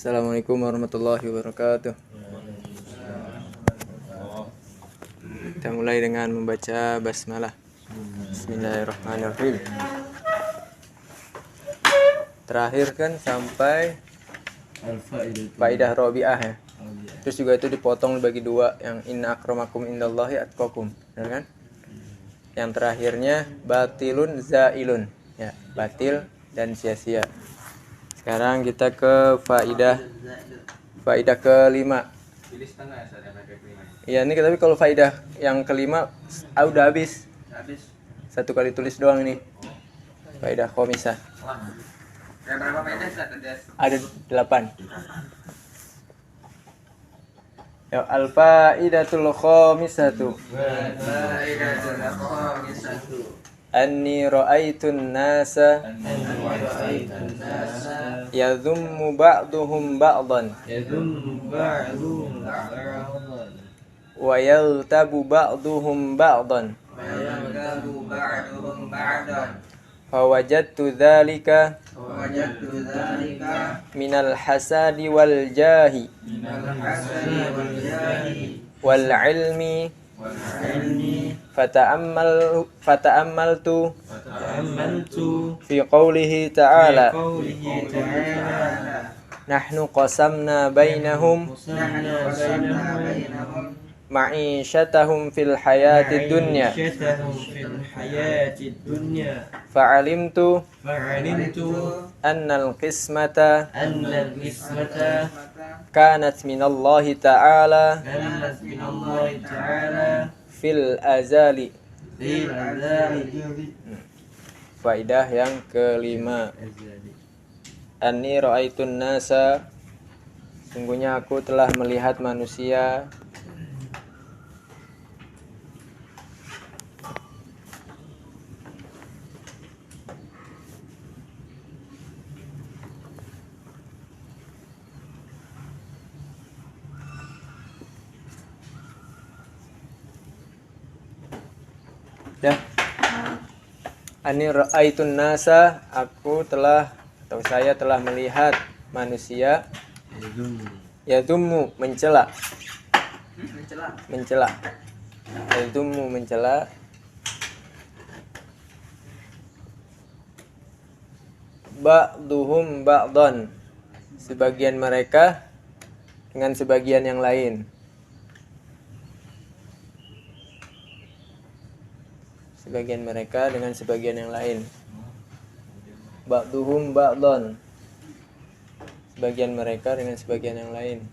Assalamualaikum warahmatullahi wabarakatuh. Kita mulai dengan membaca basmalah. Bismillahirrahmanirrahim. Terakhir kan sampai faidah rabi'ah ya. Terus juga itu dipotong bagi dua, yang inna akramakum indallahi atqakum, benar kan? Yang terakhirnya batilun zailun, ya, batil dan sia-sia. Sekarang kita ke faidah kelima. Iya, ini tapi kalau faidah yang kelima udah habis. Satu kali tulis doang ini. Faidah khomisah. Berapa faidah? Ada 8. Ya, al-faidatul khomisatu. Anni ra'aitun nasa yadhummu ba'duhum ba'dan wa yaltabu ba'duhum ba'dan fawajadtu dhalika minal hasadi wal jahi wal ilmi fata'ammaltu fi qawlihi ta'ala nahnu qasamna bainahum ma'isyatahum fil hayatid dunya fa'alimtu annal qismata kanat minallahi ta'ala fil azali. Faidah yang kelima. Anni ra'aitun nasa, sungguhnya aku telah melihat manusia Ani ra'aitun nasa, saya telah melihat manusia yadummu mencela yadummu mencela ba'duhum ba'dan, sebagian mereka dengan sebagian yang lain. Sebagian mereka dengan sebagian yang lain. Ba'duhum ba'dhan, sebagian mereka dengan sebagian yang lain.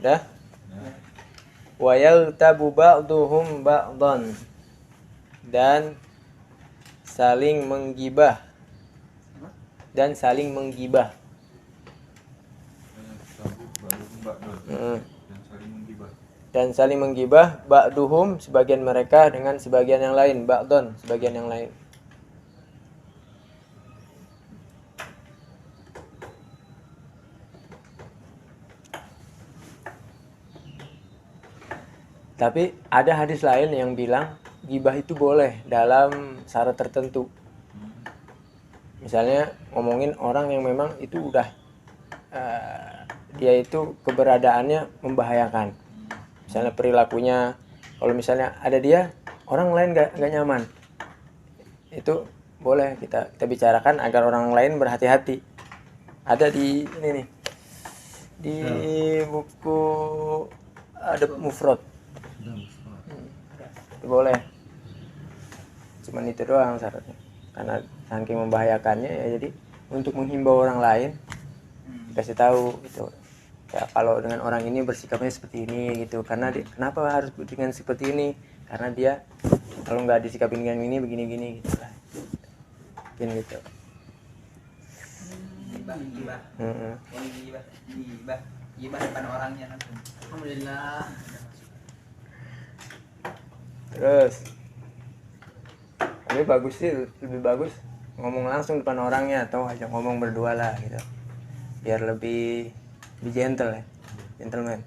Dah? Wa yaltabu ba'duhum ba'dhan, dan saling menggibah. Dan saling menggibah ba'duhum, sebagian mereka dengan sebagian yang lain, ba'dhan, sebagian yang lain. Tapi ada hadis lain yang bilang gibah itu boleh dalam syarat tertentu. Misalnya ngomongin orang yang memang itu udah dia itu keberadaannya membahayakan. Misalnya perilakunya, kalau misalnya ada dia, orang lain gak nyaman, itu boleh kita bicarakan agar orang lain berhati-hati. Ada di ini nih, di buku Adab Mufrad. Boleh. Cuman itu doang syaratnya. Karena saking membahayakannya ya, jadi untuk menghimbau orang lain dikasih tahu gitu. Ya, kalau dengan orang ini bersikapnya seperti ini gitu, karena kenapa harus dengan seperti ini, karena dia kalau nggak disikapin dengan ini begini-gini gitu lah. Mungkin gitu. Gibah depan orangnya kan. Alhamdulillah. Terus lebih bagus ngomong langsung depan orangnya, atau ajak ngomong berdua lah gitu, biar lebih gentle ya, gentleman.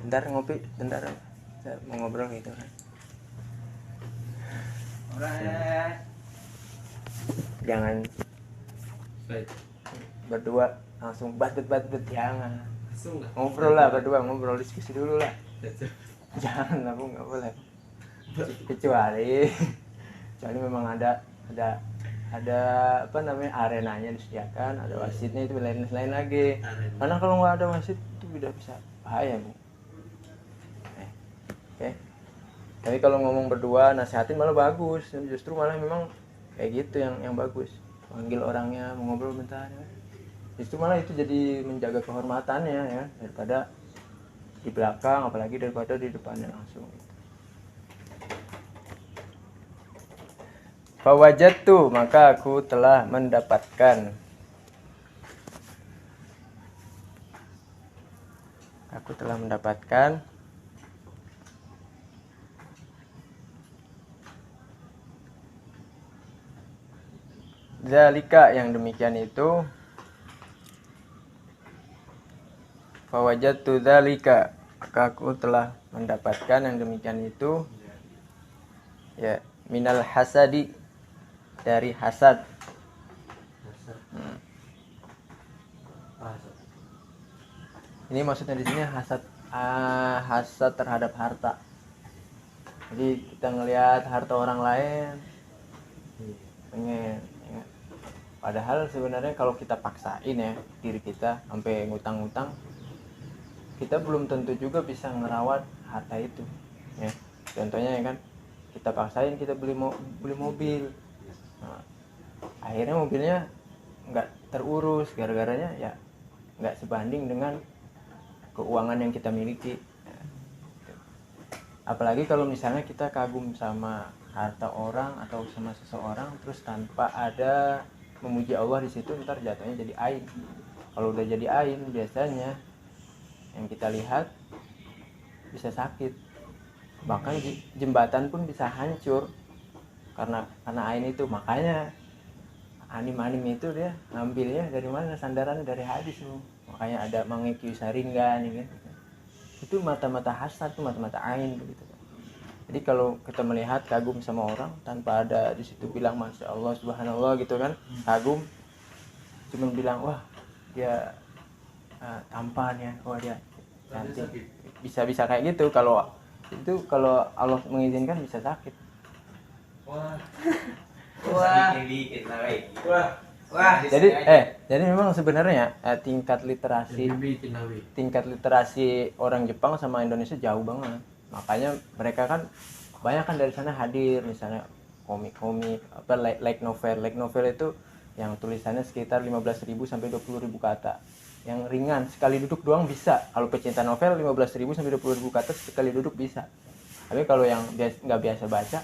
Bentar ngopi, bentar mau ngobrol gitu kan. Jangan Baik. berdua langsung bat-bat, jangan. Langsung lah. Ngobrol lah berdua, ngobrol diskusi dulu lah. Jajah. Jangan lah, Bu, nggak boleh. Kecuali memang ada apa namanya, arenanya disediakan, ada wasitnya, itu lain lagi. Arena. Karena kalau nggak ada wasit itu tidak bisa, bahaya, Bu. Oke. Tapi kalau ngomong berdua nasihatin malah bagus, justru malah memang kayak gitu yang bagus. Panggil orangnya, mau ngobrol bentar ya. Justru malah itu jadi menjaga kehormatannya ya, daripada di belakang, apalagi daripada di depannya langsung. Fawajadtu, maka aku telah mendapatkan. Aku telah mendapatkan zalika, yang demikian itu. Fawajadtu zalika, maka aku telah mendapatkan yang demikian itu. Ya, minal hasadi, dari hasad. Ini maksudnya di sini hasad, hasad terhadap harta. Jadi kita ngelihat harta orang lain, pengen. Ya. Padahal sebenarnya kalau kita paksain ya diri kita sampai ngutang-ngutang, kita belum tentu juga bisa ngerawat harta itu. Ya. Contohnya ya kan, kita paksain kita beli mobil. Nah, akhirnya mobilnya nggak terurus, gara-garanya ya nggak sebanding dengan keuangan yang kita miliki. Apalagi kalau misalnya kita kagum sama harta orang atau sama seseorang, terus tanpa ada memuji Allah di situ, ntar jatuhnya jadi aib. Kalau udah jadi aib, biasanya yang kita lihat bisa sakit, bahkan jembatan pun bisa hancur karena ain itu. Makanya anim itu dia ngambilnya dari mana, sandarannya dari hadis. Makanya ada mangekyu saringgan ya kan? Itu mata-mata hasad, itu mata-mata ain begitu. Jadi kalau kita melihat kagum sama orang tanpa ada di situ bilang masya Allah subhanallah gitu kan, kagum, cuma bilang wah dia tampan ya, wah dia cantik, bisa kayak gitu. Kalau itu kalau Allah mengizinkan bisa sakit. Wah. Jadi memang sebenarnya tingkat literasi orang Jepang sama Indonesia jauh banget. Makanya mereka kan banyak kan dari sana hadir, misalnya komik-komik apa light novel itu yang tulisannya sekitar 15.000 sampai 20.000 kata. Yang ringan sekali duduk doang bisa. Kalau pecinta novel 15.000 sampai 20.000 kata sekali duduk bisa. Tapi kalau yang nggak biasa baca,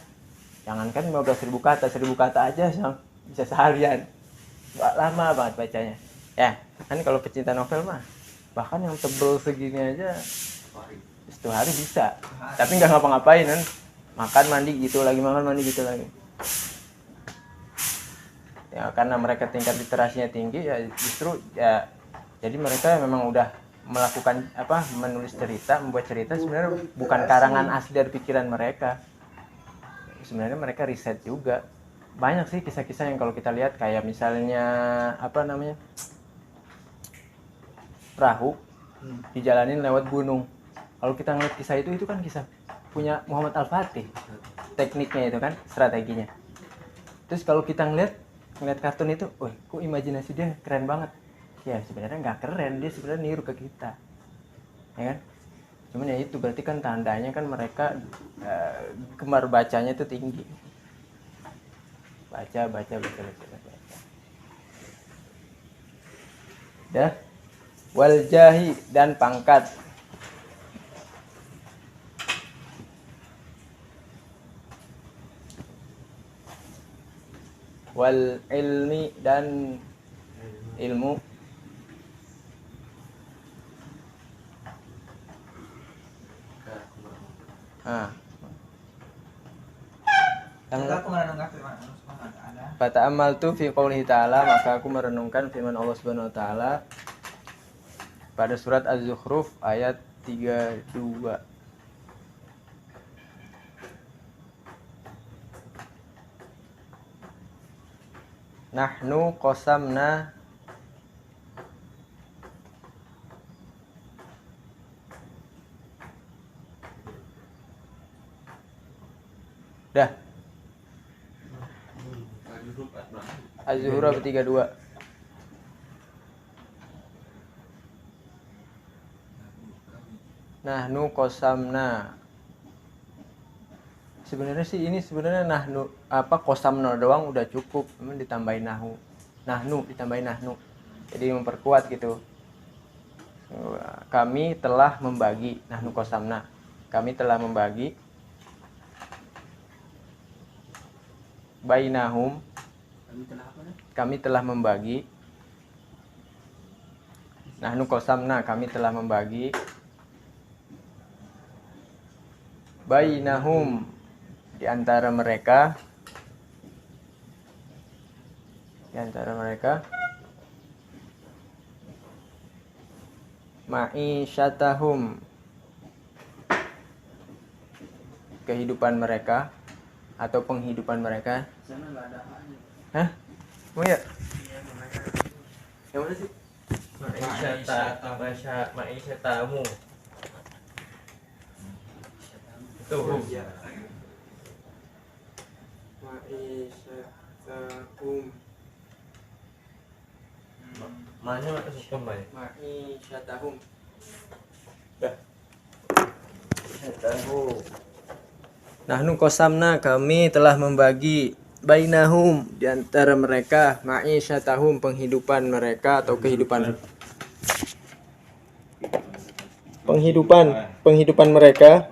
jangankan 15.000 kata, 1.000 kata aja bisa seharian. Lama banget bacanya. Ya, kan kalau pecinta novel mah bahkan yang tebel segini aja satu hari bisa. Tapi nggak ngapa-ngapain kan. Makan mandi gitu lagi, makan mandi gitu lagi. Ya karena mereka tingkat literasinya tinggi ya, justru ya jadi mereka memang udah melakukan menulis cerita, membuat cerita sebenarnya bukan karangan asli dari pikiran mereka. Sebenarnya mereka riset juga. Banyak sih kisah-kisah yang kalau kita lihat kayak misalnya perahu dijalanin lewat gunung. Kalau kita ngeliat kisah itu kan kisah punya Muhammad Al-Fatih, tekniknya itu kan, strateginya. Terus kalau kita ngeliat kartun itu, kok imajinasi dia keren banget. Ya sebenarnya nggak keren, dia sebenarnya niru ke kita, ya kan? Cuman ya itu berarti kan tandanya kan mereka gemar bacanya itu tinggi. Baca. Dah. Wal jahi, dan pangkat. Wal ilmi, dan ilmu. Aku merenungkan firman Allah Subhanahu wa taala. Fata'ammaltu fi qoulihi ta'ala, maka aku merenungkan firman Allah Subhanahu wa taala pada surat Az-Zukhruf ayat 32. Nahnu qasamna dah. Az-Zuhur apa 32? Nahnu qasamna. Sebenarnya sih ini sebenarnya nahnu apa qasamna doang udah cukup, cuman ditambahin nahnu ditambahin nahnu. Jadi memperkuat gitu. Kami telah membagi, nahnu qasamna. Kami telah membagi bainahum. Kami telah membagi. Nahnu qasamna, kami telah membagi bainahum, di antara mereka ma'isyatahum, kehidupan mereka atau penghidupan mereka. Sana enggak ada hanya. Hah? Oh ya? Yang mana sih? Ma'isyatamu. Tuh. Ma'isyatahum. Mana masuk kembali? Ma'isyatahum. Dah. Ma'isyatahum. Nahnu qasamna, kami telah membagi bainahum, di antara mereka ma'isyatahum, penghidupan mereka atau kehidupan mereka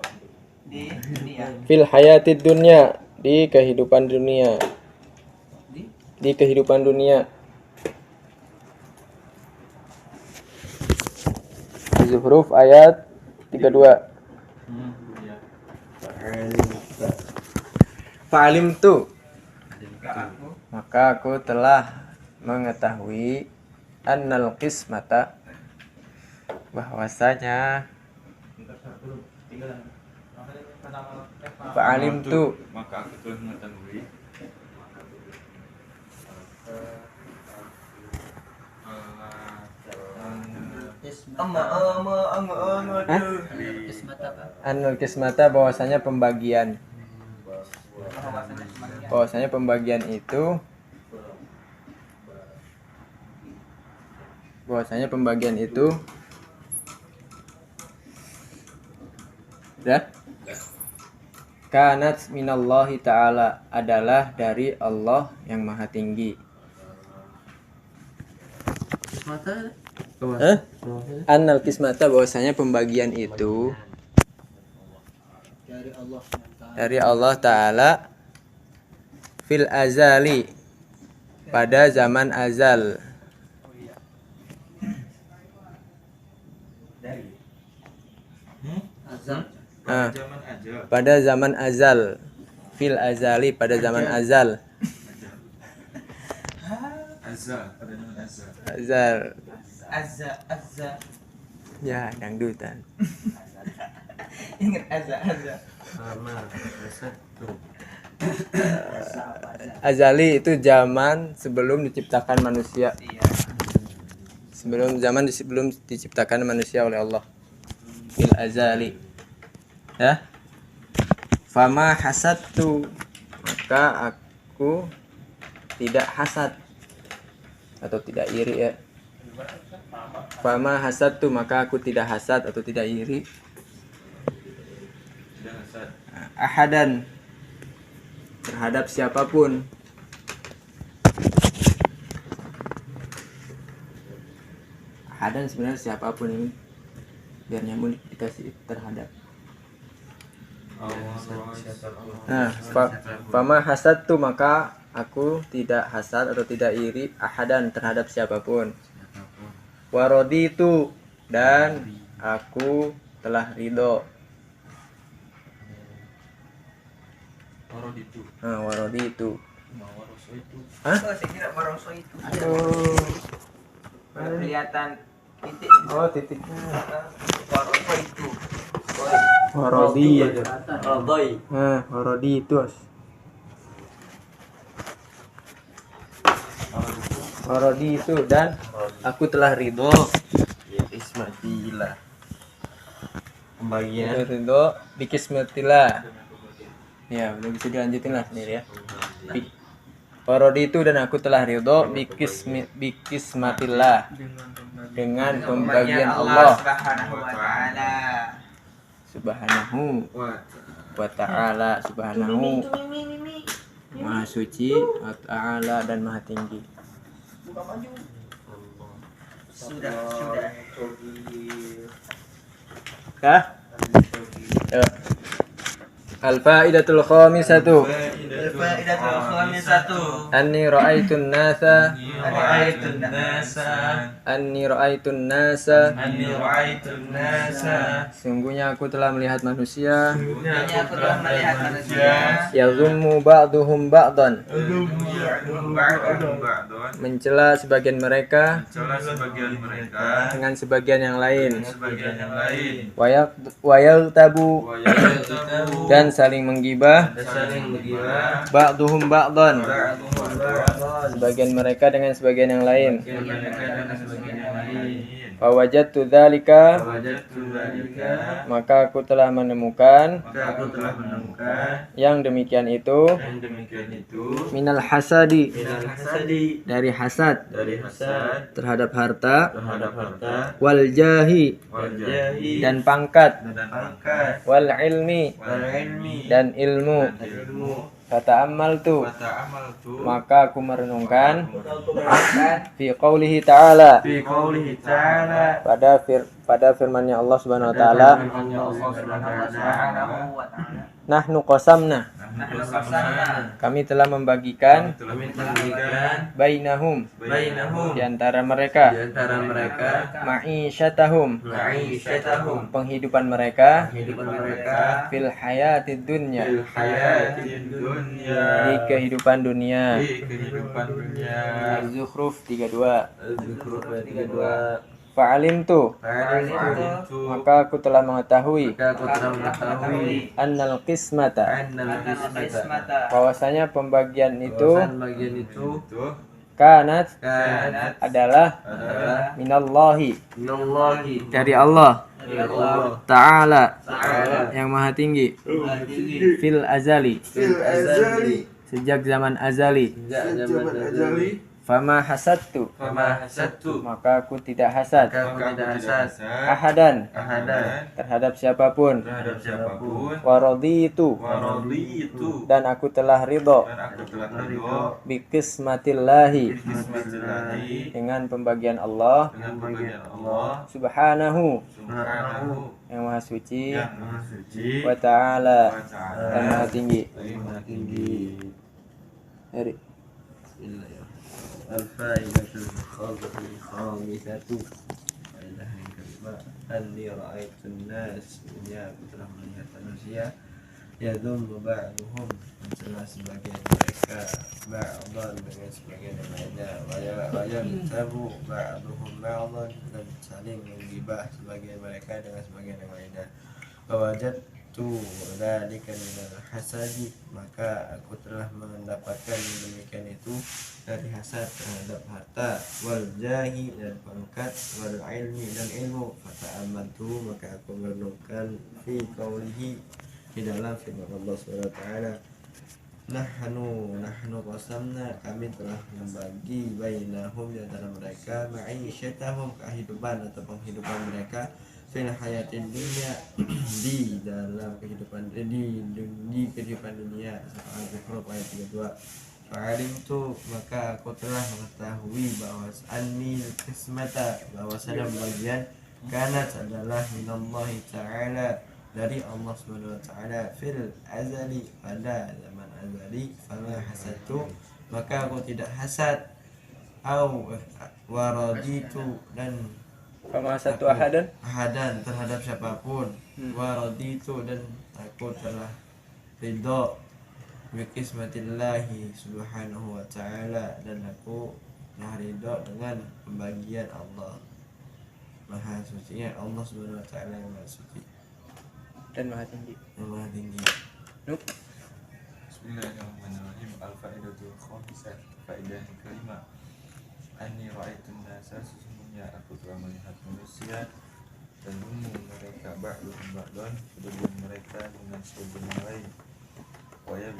Di dunia. fil hayatid dunya, di kehidupan dunia. Di kehidupan dunia. Zuhruf ayat 32. Fa'alim tu, maka aku telah mengetahui annal qismata, bahwasanya fa'alim tu, maka aku telah mengetahui annal qismata, bahwasanya pembagian. Bahwasanya pembagian itu ya, kanat minallahi ta'ala, adalah dari Allah yang maha tinggi. Annal qismata, bahwasanya pembagian itu dari Allah Ta'ala fil azali, pada zaman azal. zaman aja. Pada zaman azal, fil azali, pada zaman azal. Pada zaman Azal. Azza. Ya, dangdutan. Ingat azza. Azali itu zaman sebelum diciptakan manusia. Iya. Sebelum diciptakan manusia oleh Allah. Fil azali. Ya. Fama hasadtu, maka aku tidak hasad atau tidak iri ya. Fama hasadtu, maka aku tidak hasad atau tidak iri. Ahadan, terhadap siapapun. Ahadan sebenarnya siapapun, ini biar nyambung dikasih terhadap. Nah, fama hasadtu, maka aku tidak hasad atau tidak iri ahadan, terhadap siapapun. Waraditu, dan aku telah ridho. Waraditu. Hah? Oh, saya kira waroso itu. Aduh. Kelihatan titik. Oh, titiknya. Waroso itu. Waradi. Rodoi. Waradi itu. Warodi itu dan aku telah ridho. Ismatilah. Pembagian. Ridho bikismatillah. Ya, udah bisa dilanjutin lah sendiri ya. Warodi itu dan aku telah ridho bikismatillah dengan pembagian Allah Subhanahu wa ta'ala. Subhanahu Maha suci wa ta'ala dan maha tinggi. Sudah. Ya? Al-faidatul khamisatu Faidatul khamisatu. anni ra'aitun nasa Ra'aitun nasa. anni ra'aitun nasa Anni ra'aitun nasa. sungguhnya aku telah melihat manusia Sungguhnya aku telah melihat manusia. yazummu ba'duhum ba'dan Ba'don mencela sebagian mereka mencela sebagian mereka dengan sebagian yang lain sebagian yang lain wayal tabu wayatabu dan saling menggibah saling menggila ba'duhum ba'dan ba'dhum sebagian mereka dengan sebagian yang lain dengan sebagian yang lain fawajadtu dzalika wajadtu dzalika maka aku telah menemukan maka aku telah menemukan yang demikian itu yang demikian itu minal hasadi minal hasadi dari hasad dari hasad terhadap harta terhadap harta wal jahi wal jahi dan pangkat dan pangkat wal ilmi wal ilmi dan ilmu ilmu kata amal tu kata amal tu maka aku merenungkan fi qaulihi ta'ala fi qoulihi ta'ala pada firman-Nya Allah Subhanahu wa taala Allah Subhanahu wa ta'ala nahnu qasamna kami telah membagikan telah memberikan bainahum bainahum di antara mereka Antara mereka ma'isyatahum ma'isyatahum penghidupan mereka kehidupan mereka fil hayatid dunya fil hayatid dunya di kehidupan dunia. di kehidupan dunia Az-Zukhruf 32. Al-Zukhruf 32. Fa'alimtu Fa'alimtu maka aku telah mengetahui Maka aku telah mengetahui annal qismata annal qismata bahwasanya pembagian itu bahwasan bagian itu kanat kanat adalah minallahi minallahi dari Allah dari Allah Ta'ala Ta'ala yang maha tinggi fil azali fil azali sejak zaman azali sejak zaman azali fama hasadtu fama hasadtu maka aku tidak hasad maka aku tidak hasad ahadan ahadan terhadap siapapun terhadap siapapun waraditu waraditu dan aku telah ridho dan aku telah ridho bikismatillahi bismillahi dengan pembagian Allah dengan pembagian Allah subhanahu subhanahu yang maha suci yang maha suci wa ta'ala wa ta'ala dan maha tinggi. yang maha tinggi Hari Bismillahirrahmanirrahim. Al-faidatul khamisatu. Faedah yang kelima, anni ra'aitun nas, sesungguhnya aku telah melihat manusia yadhunnu ba'duhum mencela sebagian mereka ba'dan dengan sebagian yang lainnya wa tabu ba'duhum ba'dan dan saling menggibah sebagian mereka dengan sebagian yang lainnya wajadtu dzalika minal hasadi maka aku telah mendapatkan yang demikian itu dari hasad terhadap harta wal jahi dan pangkat wal ilmi dan ilmu fata'amantu maka aku merenungkan fi qaulihi di dalam firman Allah Subhanahu wa taala nahnu qasamna kami telah membagi bainahum di antara mereka ma'isyatahum kehidupan atau penghidupan mereka fil hayatid dunya di dalam kehidupan di kehidupan dunia Al-Zukhruf ayat 32 Fa'alimtu maka aku telah mengetahui bahwa anil qismata bahwasanya bagian kanat adalah minallahi ta'ala dari Allah Subhanahu wa taala fil azali pada zaman azali fala hasatu maka aku tidak hasad au waraditu dan fama satu ahadan terhadap siapapun waraditu dan aku telah ridho bikismatillahi subhanahu wa ta'ala dan aku telah ridho dengan pembagian Allah maha suci Allah subhanahu wa ta'ala yang maha suci dan maha tinggi. yang maha tinggi. Nup. Bismillahirrahmanirrahim. Al-faidatul khamisah. Faedah yang kelima. Anni ra'aitun nasa, sesungguhnya aku telah melihat manusia dan mereka ba'dhum ba'dhan, sebagian mereka dengan sebagian yang lain. Waya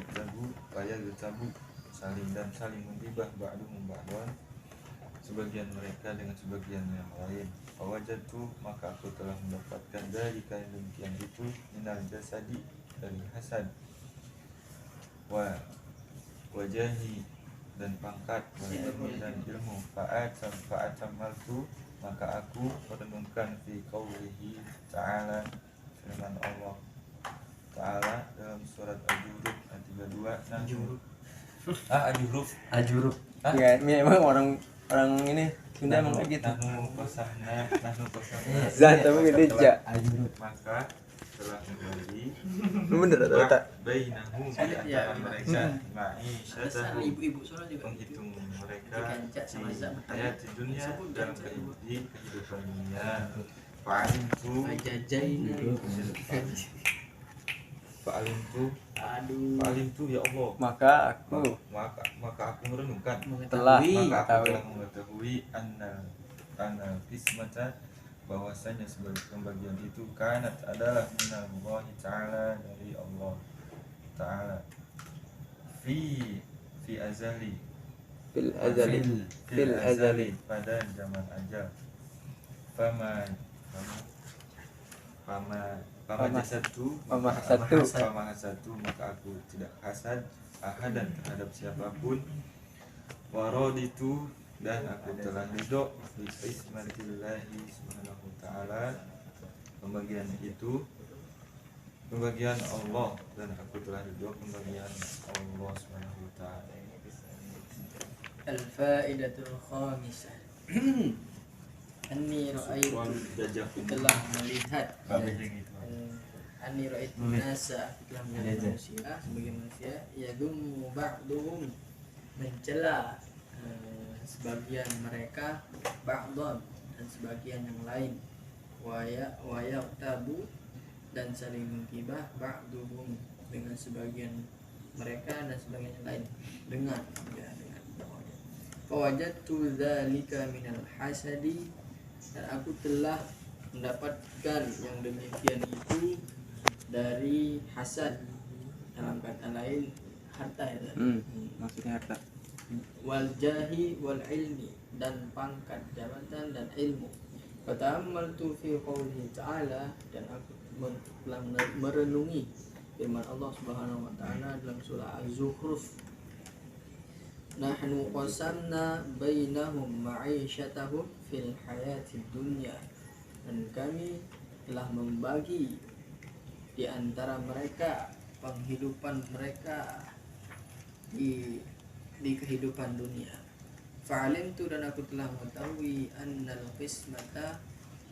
getabu saling menggibah ba'dhum ba'dhan, sebagian mereka dengan sebagian yang lain. Fawajadtu, maka aku telah mendapatkan dari kain demikian itu minal jasadi, dari hasad, wajahi, dan pangkat, dan ilmu. Fa'atamaltu, maka aku merenungkan fi qawlihi ta'ala, firman Allah Ta'ala dalam surat Al-Juruf ayat 32. Al-Juruf. Ya, memang orang ini Sunda emang kayak gitu. Nahnu kosahna Zat tapi gede ja. maka telah membagi Bener atau tak? bainahum di antara mereka ma'isyatahu, Ibu-ibu sholat juga menghitung mereka Dikancak sama di zat. hayat di dunia, dalam kehidupan dunia. Fa'alimtu ya Allah, Maka aku maka aku merenungkan, telah maka aku mengetahui telah mengetahui anna qismata, bahwasanya sebagai pembagian itu kanat adalah minallahi ta'ala, dari Allah Ta'ala, fi azali fil azali. pada zaman ajal. Fama jasadu, maka aku tidak hasad ahadan, terhadap siapapun. Waraditu, dan aku telah ridho bi ismatillahi subhanahu wa ta'ala, pembagian Allah, dan aku telah ridho pembagian Allah subhanahu wa ta'ala. Al-fa'idatul khamisah. Anni ra'aitu, telah melihat. Anni ra'aitu nasa, telah melihat manusia, sebagai manusia, yadummu ba'duhum, mencela sebagian mereka, ba'dhan, dan sebagian yang lain, waya tabu, dan saling menggibah, ba'duhum, dengan sebagian mereka dan sebagian yang lain, dengan fawajadtu dzalika minal hasadi, dan aku telah mendapatkan yang demikian itu dari hasad, dalam kata lain harta ya. Maksudnya harta. Wal jahi wal ilmi, dan pangkat, jabatan, dan ilmu. Fata'ammaltu fi qawlihi ta'ala, dan aku telah merenungi firman Allah Subhanahu wa taala dalam surah Az-Zukhruf. Nahnu qasamna bainahum ma'isyatahum fil hayatid dunya, dan kami telah membagi di antara mereka penghidupan mereka di kehidupan dunia. Fa'alimtu, dan aku telah mengetahui annal qismata,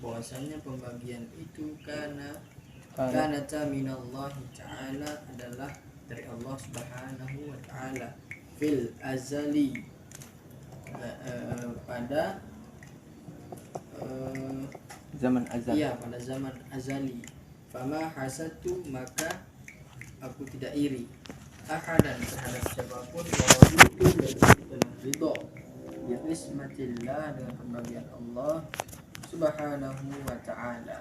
bahwasanya pembagian itu kanata minallahi ta'ala, adalah dari Allah Subhanahu wa ta'ala, fil azali, pada Zaman azal. iya, pada zaman azali. Fama hasatu, maka aku tidak iri ahadan, terhadap siapapun, waraditu, dan ridho bi ismatillah, dengan pembagian Allah Subhanahu wa ta'ala,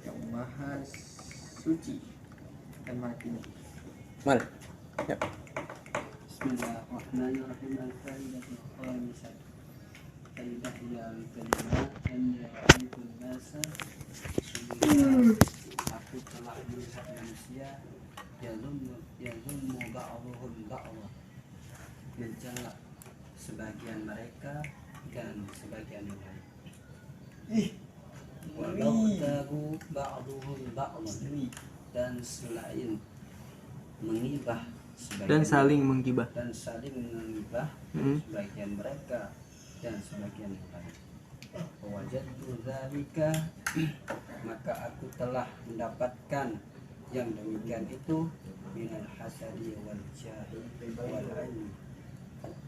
yang maha suci dan maha tinggi. Mal. Ya. Bismillahirrahmanirrahim. Al-fa'idatul khamisah. Faidah yang kelima, anni ra'aitu nasa, sungguhnya aku telah melihat manusia, yazummu ba'dhuhum ba'dha, mencela sebagian mereka dan sebagian yang lain. Wa ba'dahu ba'dhuhum ba'dha, dan selain mengibah Dan saling menggibah. sebagian mereka dan sebagian yang lain. Wajadtu dzalika, maka aku telah mendapatkan yang demikian itu minal hasadi wal jahi wal ilmi,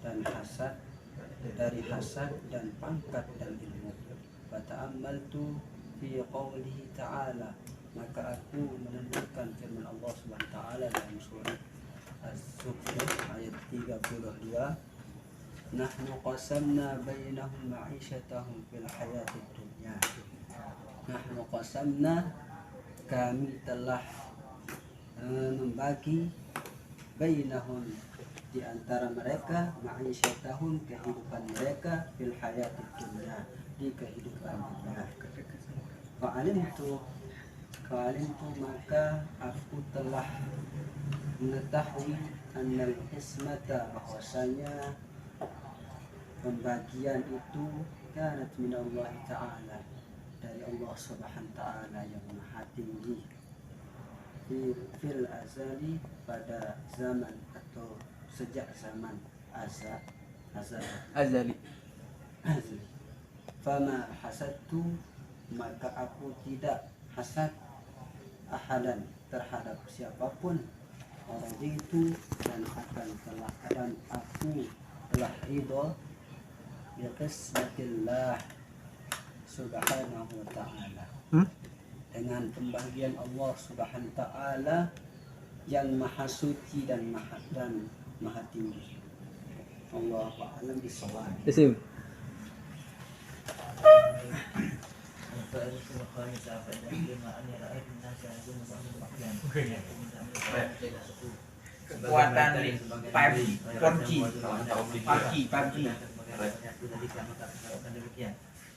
dan hasad, dari hasad dan pangkat dan ilmu. Fata'ammaltu fi qawlihi ta'ala, maka aku menentukan firman Allah Subhanahu wa ta'ala dalam surah Az-Zukhruf ayat 32. Nahnu qasamna bainahum ma'ishatahum fil hayatid dunya. Nahnu qasamna, kami telah membagi bainahum, di antara mereka, ma'isyatahum, kehidupan mereka, fil hayatid dunya, di kehidupan dunia. Fa'alimtu, maka aku telah mengetahui annal ismata, bahwasanya pembagian itu kanat minallahi ta'ala, dari Allah subhanahu wa ta'ala yang maha tinggi, fil azali, pada zaman atau sejak zaman azali. Fama hasadtu, maka aku tidak hasad ahadan, terhadap siapapun, orang itu, dan aku telah ridho bi qismatillah subhanahu wa ta'ala, dengan pembagian Allah subhanahu wa ta'ala yang maha suci dan maha tinggi. Allahu a'lam bishawab. Kekuatan 4G pagi.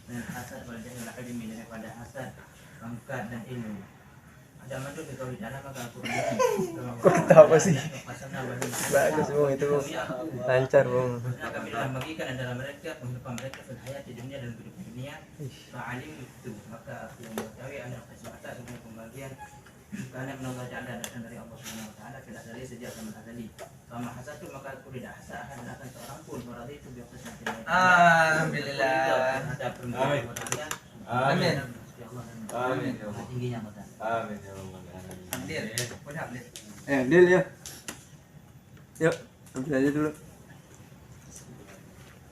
Dan hasad wal ilmi, daripada hasad, pangkat dan ilmu. Ada mandu di tauhid ana maka aku Kok tahu apa sih? Bagus bung, itu bung. Lancar bung. Kami telah bagikan antara mereka kehidupan mereka fil hayat di dunia dan kehidupan dunia. Fa'alim itu, maka aku mengetahui anak kesempatan dengan pembagian karena menolak Ta'ala, datang dari Allah Subhanahu wa taala fil azali, sejak zaman azali. Sama hasad itu, maka aku tidak hasad akan seorang pun, berarti itu biasa semakin baik. Alhamdulillah. Ada perempuan kalian. Amin. Amin. Amin. Tingginya kota. Amin ya rabbal alamin. Ambil, boleh ambil. Deal ya. Yuk, ambil aja dulu.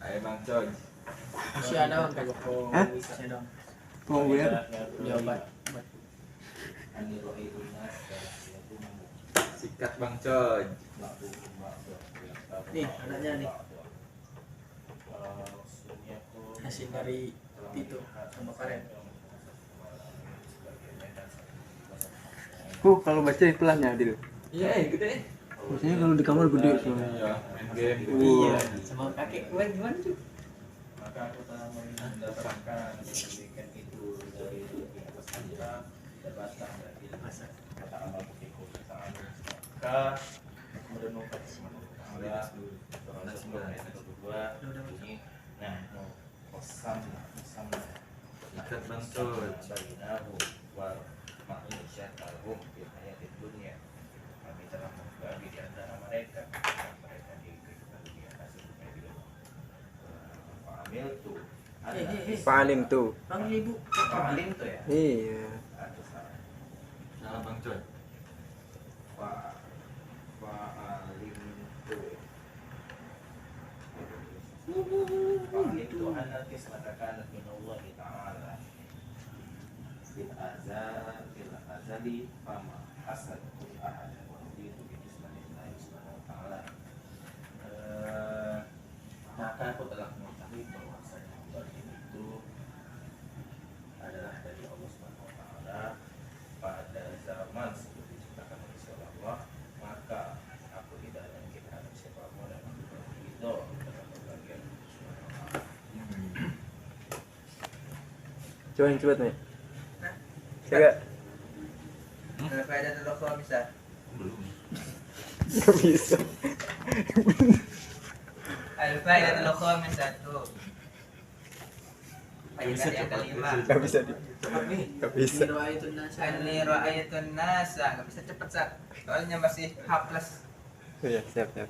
Ayo Bang Coy. Masih ada kan kalau Hah? masih ada. Mau gue ya? Ya obat. Sikat Bang Coy. Nih, anaknya nih. Hasil dari Tito sama Karen. Kalau baca pelan ya, Dil. Iya, gede. Maksudnya kalau di kamar gede soalnya. Iya, main game. Iya, sama kakek gue gimana tuh? Maka aku telah mendapatkan pendidikan itu dari atas kita terbatas dari kata amal buktiku maka merenungkan Allah termasuk ayat kedua bunyi nah kosam Sikat Bang Coy. bainahu wa ma'isyatahum fil hayatid dunya, kami telah membagi di antara mereka di kehidupan dunia hasil Fa'amil tu Palim tuh. Panggil ibu. Fa'alim tu ya Iya. Salah Bang Coy. Fa'alim tu Fa'alim tu anna kismata kanat minallahi ta'ala fil azali fama hasadtu ahadan wa raditu bi kismatillahi subhanahu wa ta'ala. Maka aku telah mengetahui bahwasanya pembagian itu adalah dari Allah Subhanahu wa taala pada zaman sebelum diciptakan manusia Allah, maka aku tidak lagi terhadap siapapun dan aku itu dalam pembagian Subhanahu wa taala. Coba yang cepat nih. Coba. Faedah telepon bisa. Gak bisa. Al-Faidatul Khamisatu. Faedah yang kelima. Gak bisa di. Gak bisa. Ani ra'ayatun nasa. Gak bisa cepet Sat. Soalnya masih H+. Iya, siap siap.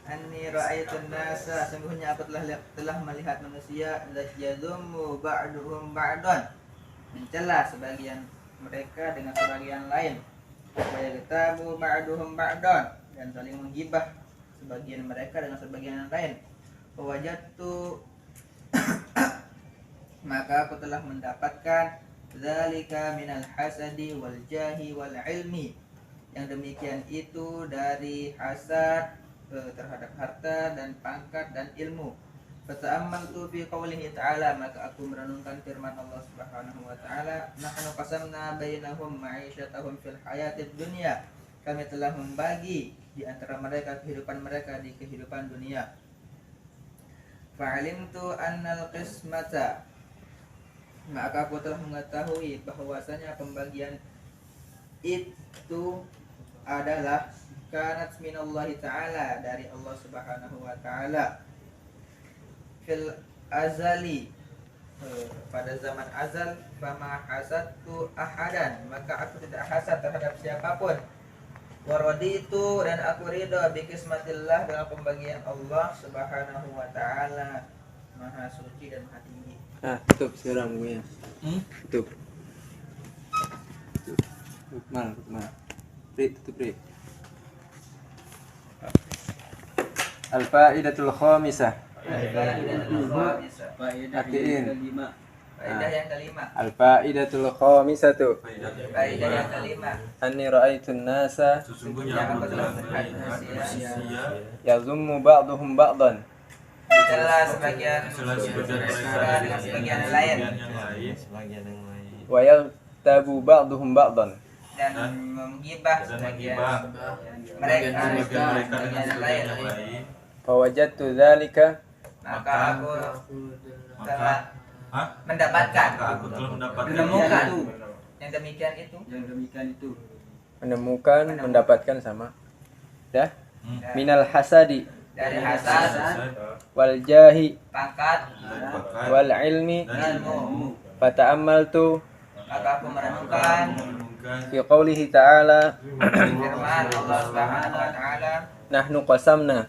Ani ra'ayatun nasa. Sungguhnya aku telah melihat manusia yadhummu ba'duhum ba'dan. Mencela sebagian mereka dengan sebagian lain. Wa yagtabu ba'duhum ba'dan, dan saling menggibah sebagian mereka dengan sebagian yang lain. Wajadtu maka aku telah mendapatkan zalika minal hasadi wal jahi wal ilmi, yang demikian itu dari hasad terhadap harta dan pangkat dan ilmu. Fata'ammaltu fi qawlihi ta'ala, maka aku merenungkan firman Allah Subhanahu wa taala, nahnu qasamna bainahum ma'isyatahum fil hayatid dunya. Kami telah membagi di antara mereka kehidupan mereka di kehidupan dunia. Fa'alimtu annal qismata, maka aku telah mengetahui bahwasanya pembagian itu adalah kanat minallahi ta'ala, dari Allah Subhanahu wa taala. Fil azali, pada zaman azal, fama hasadtu ahadan, maka aku tidak hasad terhadap siapapun. Waraditu, dan aku ridho bikismatillah, dengan pembagian Allah Subhanahu wa taala, maha suci dan maha tinggi. Tutup sekarang bukunya. Tutup. Mal. Tutup. Al-faidatul khamisah. Faedah Artiin. kelima. Faedah yang kelima. Al-faidatul khamisatu. Faedah yang kelima. Anni ra'aitun nasa Sesungguhnya aku telah melihat manusia yazummu ba'duhum ba'dan Celah sebagian mereka dengan sebagian lain, Sebagian yang lain. wa yagtabu ba'duhum ba'dan. dan menggibah dan sebagian menggibah mereka sebagian mereka dengan sebagian sebagian lain. yang lain. Fawajadtu dzalika Maka aku telah Hah? mendapatkan, Maka aku telah mendapatkan menemukan yang demikian itu. Yang demikian itu menemukan mendapatkan sama dah Hmm. minal hasadi Dari hasad, wal jahi pangkat, Bakat wal ilmi dan ilmu. fata'ammaltu Maka aku merenungkan menemukan fi qawlihi ta'ala firman Allah Subhanahu wa taala, nahnu qasamna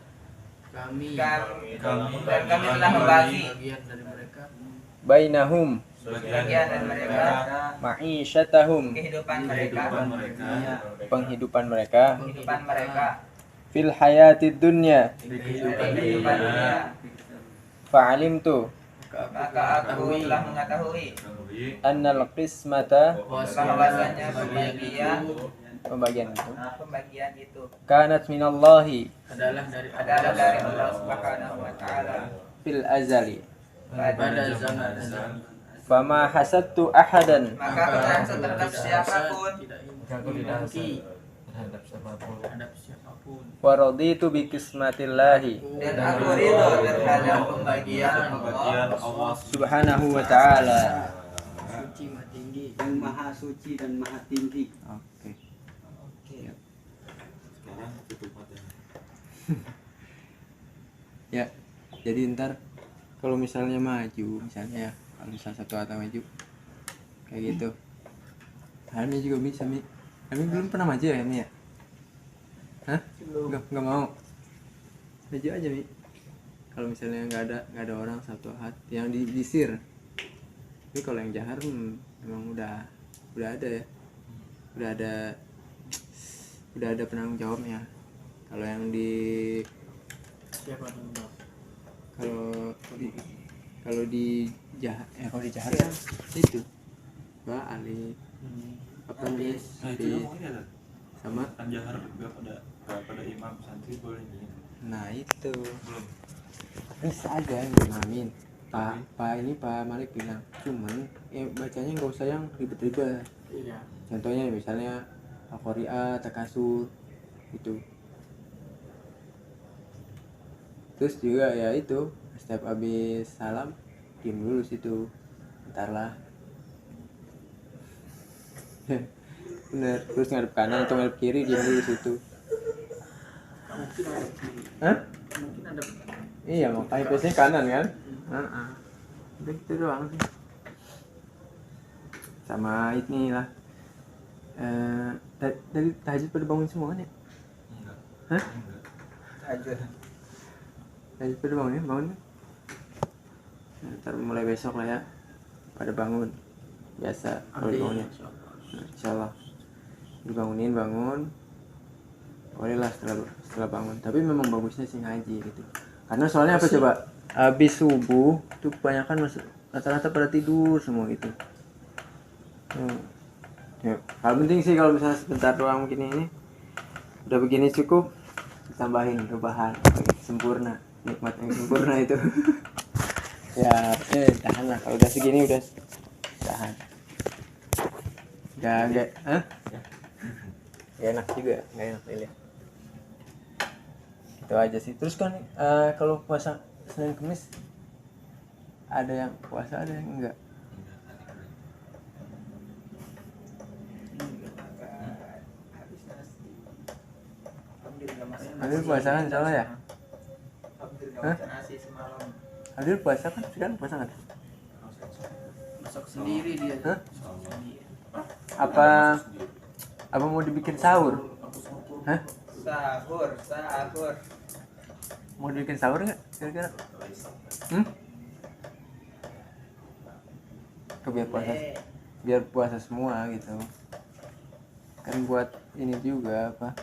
kami kami dan kami telah membagi bagian dari mereka bainahum sebagian dari mereka ma'isyatahum kehidupan mereka, penghidupan mereka kehidupan mereka fil hayatid dunya di kehidupan kehidupan dunia. fa'alimtu Maka aku telah mengetahui annal qismata bahwasanya pembagian itu pembagian itu kanat minallahi adalah dari Allah Subhanahu wa taala fil azali pada zaman fama hasadtu ahadan maka aku tidak terhadap siapapun tidak menghendaki terhadap siapapun wa raditu bi qismatillahi dan aku ridho terhadap pembagian pembagian Allah. Allah subhanahu wa ta'ala. suci maha tinggi. Yang maha suci dan maha tinggi. Oke. sekarang tutup matanya. Ya, jadi ntar kalau misalnya maju, misalnya ya, kalau misal satu atau maju kayak gitu. Hani juga bisa, Mi. Kami belum pernah maju ya, Mi ya? Hah? Enggak mau. Maju aja, Mi. Kalau misalnya nggak ada orang satu hat yang disir. Tapi kalau yang jahar memang udah ada ya. Udah ada penanggung jawabnya. Kalau yang di Siapa dulu? kalau di jahar kan itu Mbak Ali apa namanya Nah itu yang mungkin ada sama kan jahar juga pada imam santri boleh gitu. nah itu Belum. bisa aja yang imamin Pak Malik bilang cuman bacanya nggak usah yang ribet-ribet. Iya. Contohnya misalnya Al-Qari'ah, Takasur gitu. Terus juga ya itu setiap habis salam diam dulu situ, bentar lah. Bener, terus ngadep kanan atau ngadep kiri diam dulu situ. Hah? Mungkin ada Iya, makanya biasanya kanan kan? Udah gitu doang sih. Sama ini lah. Dari tahajud pada bangun semua kan ya? Enggak. Hah? Enggak. Tahajud. Tahajud pada bangun kan? Nah, ntar mulai besok lah ya. Pada bangun. Biasa kalau dibangunnya. Nah, insyaallah. Bangun. Boleh lah setelah bangun. Tapi memang bagusnya sih ngaji gitu. Karena soalnya apa coba? Habis subuh tuh kebanyakan rata-rata pada tidur semua gitu. Ya, hal penting sih kalau misalnya sebentar doang begini ini udah begini cukup, tambahin rebahan sempurna, nikmat yang sempurna itu. Ya harusnya tahan lah, kalau udah segini udah tahan. Enggak, hah? Gak enak juga, gak enak dilihat. Itu aja sih. Terus kan kalau puasa Senin Kamis ada yang puasa, ada yang enggak. Adil puasa kan insya Allah ya? Hah? Adil puasa kan? Sekarang puasa kan? Masak sendiri dia. Hah? Apa mau dibikin sahur? Hah? Sahur. Mau dibikin sahur nggak kira-kira? Biar puasa semua gitu. Kan buat ini juga apa?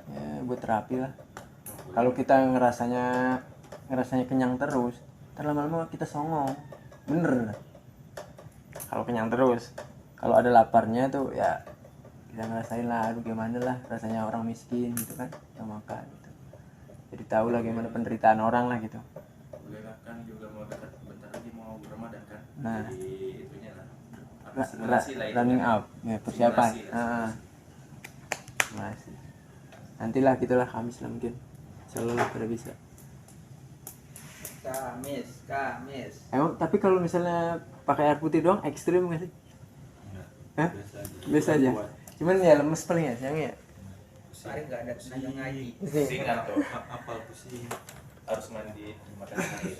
Ya, buat terapi lah. Kalau kita ngerasanya kenyang terus, lama-lama kita songong. Bener. Kalau kenyang terus, kalau ada laparnya tuh ya kita ngerasain lah, aduh gimana lah rasanya orang miskin gitu kan, kita makan gitu. Jadi tahu lah gimana penderitaan orang lah gitu. Boleh kan juga mau dekat bentar lagi mau Ramadan kan. Nah, jadi itunya lah apa, simulasi lah itu running kan. up ya, persiapan. Simulasi lah. Masih. Nantilah gitulah Kamis lah mungkin. Insyaallah lah pada bisa. Kamis. Emang tapi kalau misalnya pakai air putih doang ekstrim nggak sih? Enggak, Hah? biasa Biasa aja. Buat Cuman ya lemes paling ya siang ya. Hari nggak ada tenaga ngaji. pusing atau apa pusing harus mandi makan air.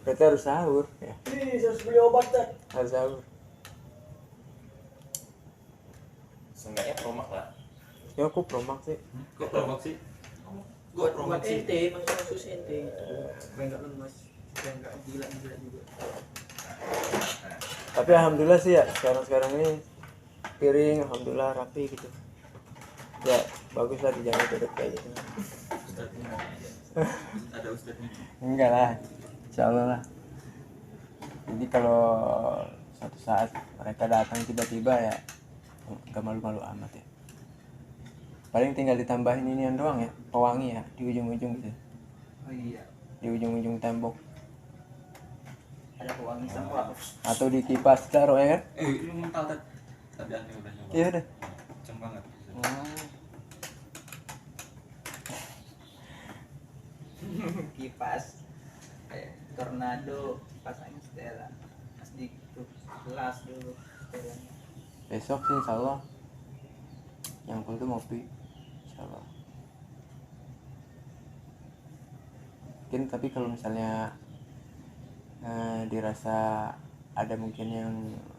Berarti harus sahur ya. Harus beli obat dah. Harus sahur. Seenggaknya promak lah. Ya aku promak sih. Kok promak sih? Buat ente, maksudnya khusus ente gitu. Supaya nggak lemas, supaya nggak gila juga. Tapi alhamdulillah sih ya sekarang ini piring alhamdulillah rapi gitu. Ya bagus lah dijaga tetap kayak gitu. Ustadznya ada ustadznya. Enggak lah, insyaallah lah. Jadi kalau suatu saat mereka datang tiba-tiba ya nggak malu-malu amat ya. Paling tinggal ditambahin inian doang ya, pewangi ya di ujung-ujung gitu. Oh iya. Di ujung-ujung tembok Ada pewangi sampah. atau di kipas taruh ya kan? Ini mental tapi aneh udah nyoba. Iya udah. Kenceng banget. Kipas. Kayak tornado pasangnya Stella. Pas di kelas dulu Stellanya. Besok sih insyaallah yang full tuh ngopi insyaallah. Mungkin tapi kalau misalnya dirasa ada mungkin yang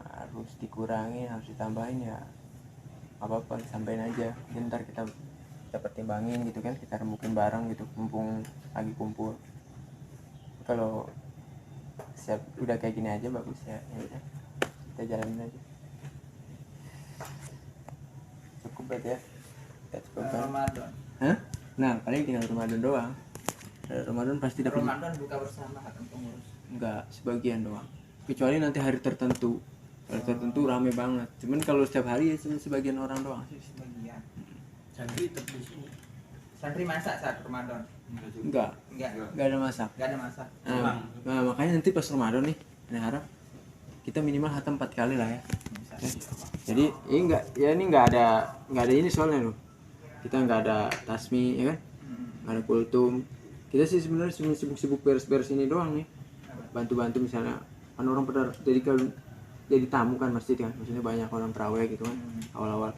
harus dikurangi, harus ditambahin ya apa-apa disampaikan aja. Mungkin ntar kita pertimbangin gitu kan, kita rembukin bareng gitu mumpung lagi kumpul. Kalau siap udah kayak gini aja bagus ya, ya udah kita jalanin aja. Cukup berarti ya, kita cukupkan. Ramadan. Hah? Nah paling tinggal Ramadan doang. Ramadan pasti dapat. Ramadan buka bersama akan pengurus. Enggak, sebagian doang. Kecuali nanti hari tertentu. Hari tertentu rame banget. Cuman kalau setiap hari ya cuma sebagian orang doang sih. Sebagian. Santri tetap di sini. Santri masak saat Ramadan. Enggak ada masak. Enggak ada masak. Nah, makanya nanti pas Ramadan nih, Anda harap kita minimal hatam 4 kali lah ya. Ya. Jadi ini enggak ada ini soalnya loh. Kita enggak ada tasmi ya kan? Enggak ada kultum. Kita sih sebenarnya cuma sibuk-sibuk beres-beres ini doang nih. Bantu-bantu misalnya kan orang pada jadi tamu kan masjid kan, maksudnya banyak orang terawih gitu kan awal-awal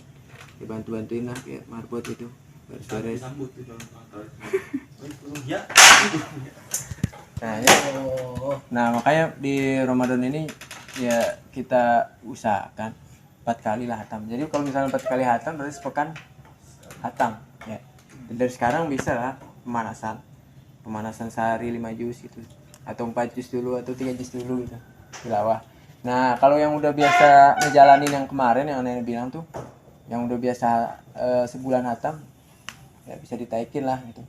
dibantu-bantuin lah kayak marbot itu beres-beres. Sambut di dalam kantor. Ya. Nah makanya di Ramadan ini ya kita usahakan 4 kali lah hatam. Jadi kalau misalnya 4 kali hatam berarti sepekan hatam ya. Dari sekarang bisa lah pemanasan sehari 5 juz gitu, atau 4 juz dulu atau 3 juz dulu gitu tilawah. Nah kalau yang udah biasa ngejalanin yang kemarin yang nenek bilang tuh, yang udah biasa sebulan hatam ya bisa ditaikin lah gitu,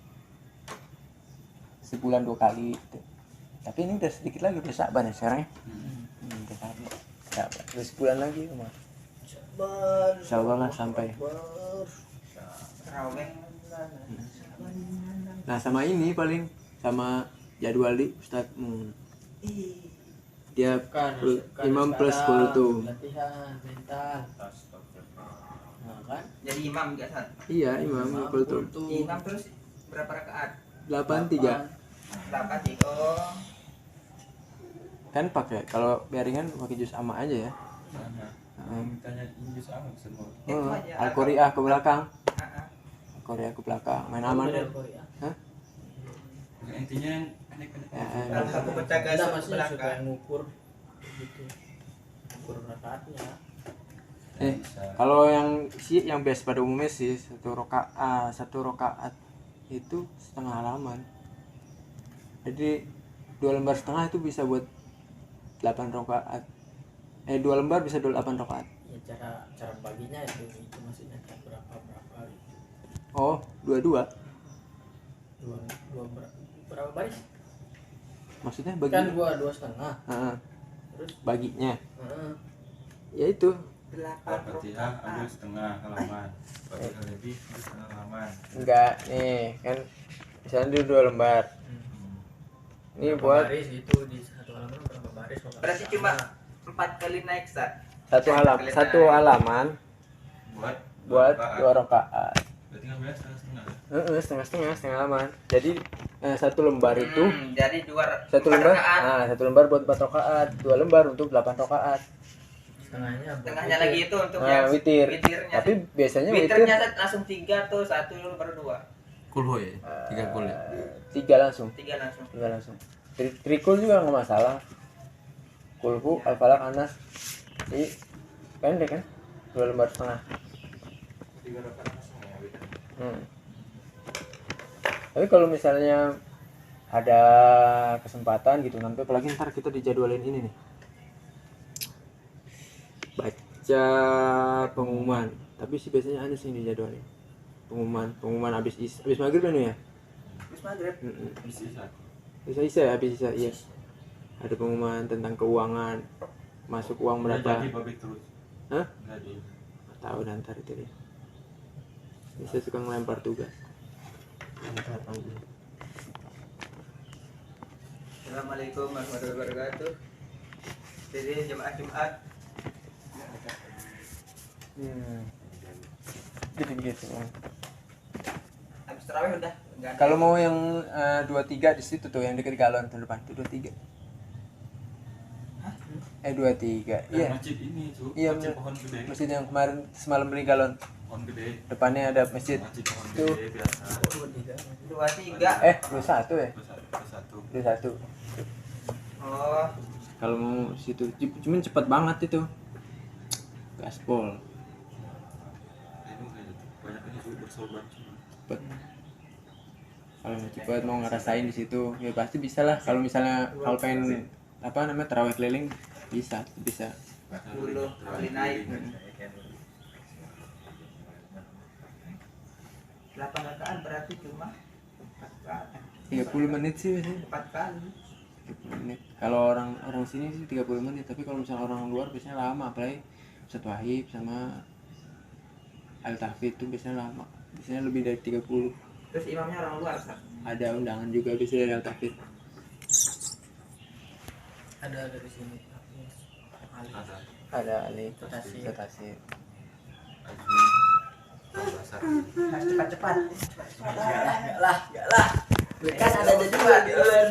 sebulan 2 kali gitu. Tapi ini udah sedikit lagi, udah Sa'ban ya sekarang ya. Udah Sa'ban, udah sebulan lagi Umar. Insyaallah lah sampai. Nah sama ini paling sama jadwal di Ustadz Dia Kan, imam plus sekarang, kultum. latihan mental. Nah, kan? Jadi imam enggak Sat? Iya, imam kultum. Imam terus berapa rakaat? 83. 8 oh. Kan pakai kalau biaringan pakai juz amma aja ya. Sama. Tanya Inggris sama semua. Itu aja. Al-Qari'ah ke belakang. Ah, Korea ke belakang. Main aman Dari kan? Korea. Hah? Intinya yang pendek-pendek. Kalau aku baca ke Kita masih suka belakang. ngukur gitu. Ngukur rakaatnya. Kalau yang biasa pada umumnya sih satu rakaat itu setengah halaman. Jadi 2 lembar setengah itu bisa buat 8 rakaat. 2 lembar bisa 8 rakaat. Ya cara baginya itu maksudnya kayak berapa gitu. Oh, 22. Berapa baris? Maksudnya bagi Kan dua setengah. Terus baginya. heeh. Ya itu. 8 Al-Fatihah ambil setengah halaman. Fatihah lebih ambil setengah halaman. Enggak, nih kan misalnya dia 2 lembar. Ini Berapa buat baris gitu di satu halaman berapa baris? Kalau Berarti nggak cuma salah. 4 kali naik Sat. satu halaman buat 2 rakaat. Berarti ngambilnya setengah-setengah. Setengah halaman. Jadi satu lembar itu Jadi satu lembar buat 4 rakaat, 2 lembar untuk 8 rakaat. Setengahnya lagi itu untuk Nah, yang witir. witirnya. Tapi biasanya witir Witirnya Sat langsung 3 tuh, 1 dulu baru 2. Kulhu ya, 3 kul ya. 3 langsung. 3 langsung. 3 langsung. Trikul juga nggak masalah. Kulhu, al-falaq, anas. Jadi pendek kan? 2 lembar setengah. 3 rakaat langsung ya witir. Tapi kalau misalnya ada kesempatan gitu, nanti apalagi ntar kita dijadwalin ini nih, baca pengumuman. Tapi sih biasanya ada sih yang dijadwalin pengumuman habis maghrib kan ya. Habis maghrib. Bisa habis isa, iya. Ada pengumuman tentang keuangan, masuk uang berapa. Jadi babik terus. Hah? Jadi. Nggak tahu nanti itu dia. Bisa suka ngelempar tugas. Ntar aja. Assalamualaikum warahmatullahi wabarakatuh. Jadi jemaah Jumat. Jadi gitu. Habis tarawih udah enggak ada. Kalau mau yang 23 di situ tuh yang dekat galon tuh depan tuh 23. 23. Iya. Masjid ini tuh. Iya, Masjid pohon gede. Masjid yang kemarin semalam beli galon. Pohon gede. Depannya ada masjid. Masjid pohon Tuh. gede biasa. 23. 21 ya? 21. 21. Oh, Kalau mau situ cuman cepet banget itu. Gaspol. Ini kayak banyak ini tuh bersorban semua. Cepet. Kalau mau cepet mau ngerasain di situ ya pasti bisa lah. Kalau misalnya kalau pengen tarawih keliling bisa. 10 kali naik. 8 rakaat berarti cuma 4 kali. 30 menit sih biasanya. 4 kali. 30 menit. Kalau orang sini sih 30 menit, tapi kalau misalnya orang luar biasanya lama, apalagi satu wahib sama al-tahfidz itu biasanya lama. Biasanya lebih dari 30. Terus imamnya orang luar, Sat. Ada undangan juga biasanya dari al-tahfidz. ada dari sini. Ali. Ada ali Tasir. tasir. Harus cepat-cepat. Enggak lah. Kan ada jadwal.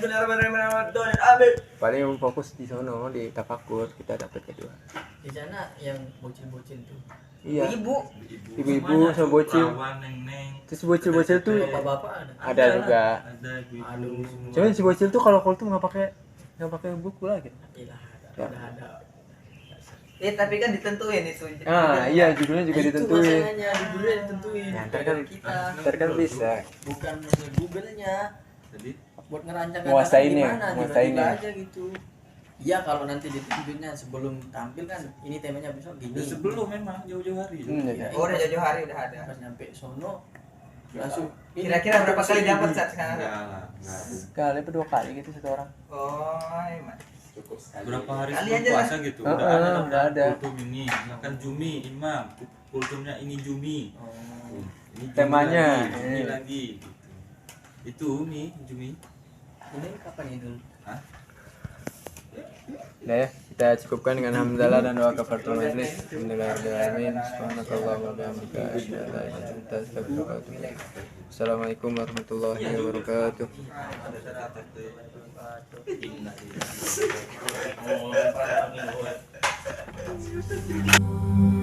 Benar-benar don ambil. Paling fokus di sono di tafakur kita dapat kedua. Di sana yang bocil-bocil tuh. Iya. Ibu. Ibu sama bocil. Perawan, neng-neng. Terus bocil tuh Bapak-bapak ada. ada juga. Ada ibu-ibu. Aduh. Cuman si bocil tuh kalau kultum nggak pakai buku lagi. Iya Ya. ada. Tapi kan ditentuin itu. Iya judulnya juga ditentuin. Masalahnya judulnya ditentuin. Ya, Bukan ntar kan bisa. Bukan Google-nya. Jadi Buat ngerancang Nguasainnya, gimana, nguasainnya. tiba-tiba aja gitu. Iya kalau nanti ditentuinnya sebelum tampil kan ini temanya besok gini. sebelum memang jauh-jauh hari. Iya. Oh, udah jauh hari udah ada. Pas nyampe sono langsung ini, Kira-kira berapa kali ini. dapat Sat sekarang? Enggak lah, enggak. Sekali apa 2 kali gitu satu orang. Oh, emang. Cukup sekali. Berapa hari Kali sebelum aja lah. puasa gitu? Udah ada. Kultum ini, misalkan Jumi, Imam. Kultumnya ini Jumi. Oh. Ini Jumi Temanya. lagi, Jumi lagi. Gitu. Itu nih Jumi. Ini kapan Idul? Hah? Udah ya, kita cukupkan dengan hamdalah dan doa kafaratul majelis. Alhamdulillahirobbilalamin. Subhanakallahumma wa bihamdika asyhadu an la ilaha illa anta astaghfiruka wa atubu ilaik. Assalamualaikum warahmatullahi wabarakatuh. Oh,